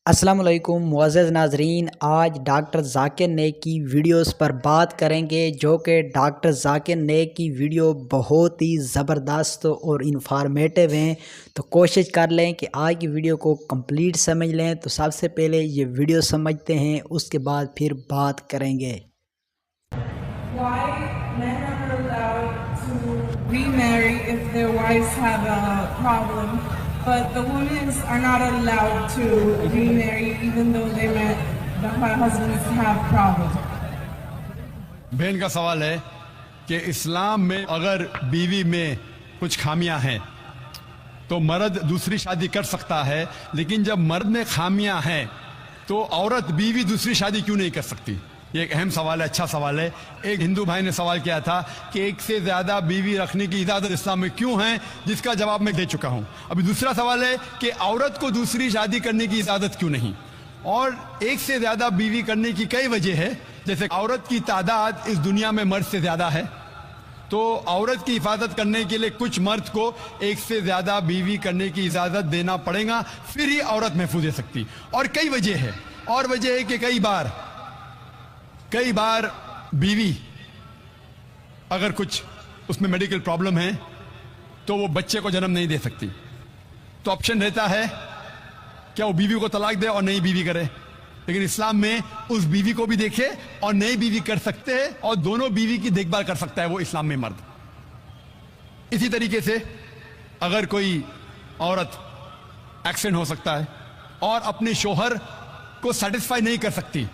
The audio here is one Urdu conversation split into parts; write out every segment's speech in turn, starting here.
السلام علیکم معزز ناظرین، آج ڈاکٹر ذاکر نیک کی ویڈیوز پر بات کریں گے جو کہ ڈاکٹر ذاکر نیک کی ویڈیو بہت ہی زبردست اور انفارمیٹیو ہیں، تو کوشش کر لیں کہ آج کی ویڈیو کو کمپلیٹ سمجھ لیں۔ تو سب سے پہلے یہ ویڈیو سمجھتے ہیں، اس کے بعد پھر بات کریں گے۔ Why men are allowed to remarry if their wives have a problem, but the women are not allowed to remarry even though their husbands have problems. بہن کا سوال ہے کہ اسلام میں اگر بیوی میں کچھ خامیاں ہیں تو مرد دوسری شادی کر سکتا ہے، لیکن جب مرد میں خامیاں ہیں تو عورت بیوی دوسری شادی کیوں نہیں کر سکتی؟ یہ ایک اہم سوال ہے، اچھا سوال ہے۔ ایک ہندو بھائی نے سوال کیا تھا کہ ایک سے زیادہ بیوی رکھنے کی اجازت اسلام میں کیوں ہے، جس کا جواب میں دے چکا ہوں۔ ابھی دوسرا سوال ہے کہ عورت کو دوسری شادی کرنے کی اجازت کیوں نہیں؟ اور ایک سے زیادہ بیوی کرنے کی کئی وجہ ہے، جیسے عورت کی تعداد اس دنیا میں مرد سے زیادہ ہے، تو عورت کی حفاظت کرنے کے لیے کچھ مرد کو ایک سے زیادہ بیوی کرنے کی اجازت دینا پڑے گا، پھر ہی عورت محفوظ رہ سکتی۔ اور کئی وجہ ہے، اور وجہ ہے کہ کئی بار بیوی اگر کچھ اس میں میڈیکل پرابلم ہے تو وہ بچے کو جنم نہیں دے سکتی، تو آپشن رہتا ہے کیا وہ بیوی کو طلاق دے اور نئی بیوی کرے، لیکن اسلام میں اس بیوی کو بھی دیکھے اور نئی بیوی کر سکتے ہیں، اور دونوں بیوی کی دیکھ بھال کر سکتا ہے وہ اسلام میں مرد۔ اسی طریقے سے اگر کوئی عورت ایکسیڈنٹ ہو سکتا ہے اور اپنے شوہر کو سیٹسفائی نہیں کر سکتی،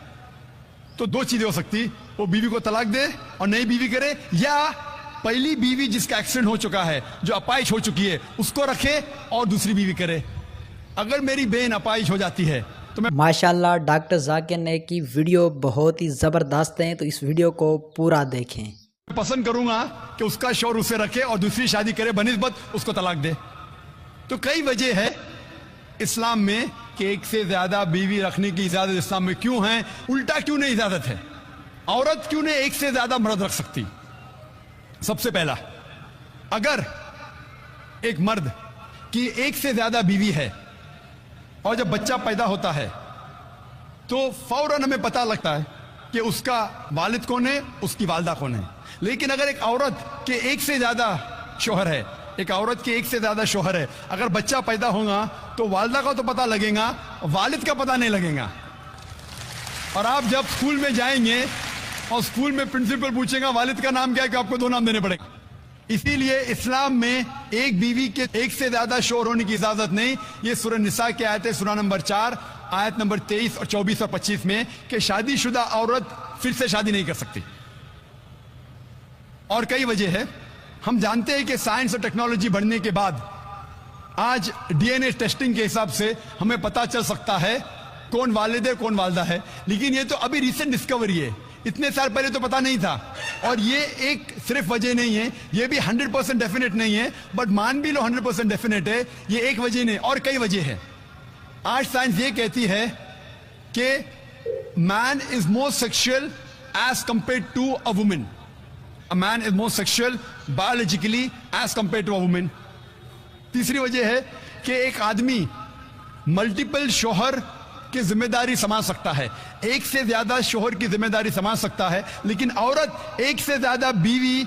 تو دو چیزیں ہو سکتی، وہ بیوی کو طلاق دے اور نئی بیوی کرے، یا پہلی بیوی جس کا ایکسیڈنٹ ہو چکا ہے، جو اپائش ہو چکی ہے، اس کو رکھے اور دوسری بیوی کرے۔ اگر میری بہن اپائش ہو جاتی ہے تو میں ماشاءاللہ ڈاکٹر ذاکر نیک کی ویڈیو بہت ہی زبردست ہیں، تو اس ویڈیو کو پورا دیکھیں۔ پسند کروں گا کہ اس کا شوہر اسے رکھے اور دوسری شادی کرے بنسبت اس کو طلاق دے۔ تو کئی وجہ ہے اسلام میں کہ ایک سے زیادہ بیوی رکھنے کی اجازت اسلام میں کیوں ہے، الٹا کیوں نہیں اجازت ہے؟ عورت کیوں نہیں ایک سے زیادہ مرد رکھ سکتی؟ سب سے پہلا، اگر ایک مرد کی ایک سے زیادہ بیوی ہے اور جب بچہ پیدا ہوتا ہے تو فوراً ہمیں پتہ لگتا ہے کہ اس کا والد کون ہے، اس کی والدہ کون ہے۔ لیکن اگر ایک عورت کے ایک سے زیادہ شوہر ہے، ایک عورت کے ایک سے زیادہ شوہر ہے، اگر بچہ پیدا ہوگا تو والدہ کا تو پتہ لگے گا، والد کا پتہ نہیں لگے گا۔ اور آپ جب اسکول میں جائیں گے اور اسکول میں پرنسپل پوچھے گا والد کا نام کیا ہے، کہ آپ کو دو نام دینے پڑے گا۔ اسی لیے اسلام میں ایک بیوی کے ایک سے زیادہ شوہر ہونے کی اجازت نہیں۔ یہ سورہ نساء کی آیت ہے، سورہ نمبر 4 آیت نمبر 23 اور 24 اور 25 میں، کہ شادی شدہ عورت پھر سے شادی نہیں کر سکتی۔ اور کئی وجہ ہے، ہم جانتے ہیں کہ سائنس اور ٹیکنالوجی بڑھنے کے بعد آج ڈی این اے ٹیسٹنگ کے حساب سے ہمیں پتہ چل سکتا ہے کون والد ہے کون والدہ ہے، لیکن یہ تو ابھی ریسنٹ ڈسکوری ہے، اتنے سال پہلے تو پتہ نہیں تھا۔ اور یہ ایک صرف وجہ نہیں ہے، یہ بھی 100% ڈیفینیٹ نہیں ہے، بٹ مان بھی لو 100% ڈیفینیٹ ہے، یہ ایک وجہ نہیں، اور کئی وجہ ہے۔ آج سائنس یہ کہتی ہے کہ man is more sexual as compared to a woman, A man is more sexual biologically as compared to a woman۔ تیسری وجہ ہے کہ ایک آدمی ملٹیپل شوہر کی ذمہ داری سنبھال سکتا ہے، ایک سے زیادہ شوہر کی ذمہ داری سنبھال سکتا ہے، لیکن عورت ایک سے زیادہ بیوی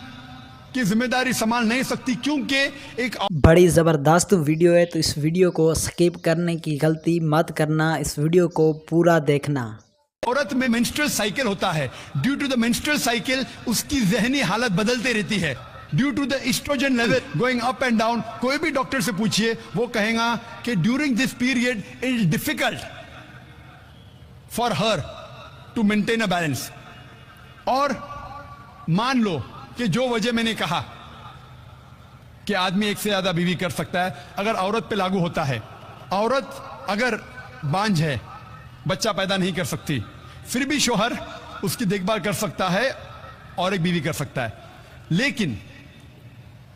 کی ذمہ داری سنبھال نہیں سکتی، کیونکہ ایک بڑی زبردست ویڈیو ہے، تو اس ویڈیو کو سکپ کرنے کی غلطی مت کرنا، اس ویڈیو کو پورا دیکھنا۔ عورت میں مینسٹرل سائیکل ہوتا ہے، due to the menstrual cycle اس کی ذہنی حالت بدلتے رہتی ہے، due to the oestrogen level going up and down. کوئی بھی ڈاکٹر سے پوچھئے، وہ کہیں گا کہ during this period it is difficult for her to maintain a balance. اور مان لو کہ جو وجہ میں نے کہا کہ آدمی ایک سے زیادہ بیوی کر سکتا ہے، اگر عورت پہ لاگو ہوتا ہے، عورت اگر بانجھ ہے، بچہ پیدا نہیں کر سکتی، پھر بھی شوہر اس کی دیکھ بھال کر سکتا ہے اور ایک بیوی کر سکتا ہے۔ لیکن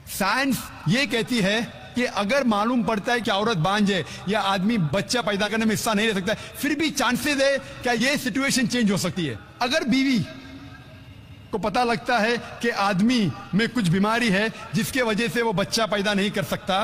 سائنس یہ کہتی ہے کہ اگر معلوم پڑتا ہے کہ عورت بانجھ ہے یا آدمی بچہ پیدا کرنے میں حصہ نہیں لے سکتا ہے، پھر بھی چانسز ہے کہ یہ سچویشن چینج ہو سکتی ہے۔ اگر بیوی کو پتہ لگتا ہے کہ آدمی میں کچھ بیماری ہے جس کے وجہ سے وہ بچہ پیدا نہیں کر سکتا،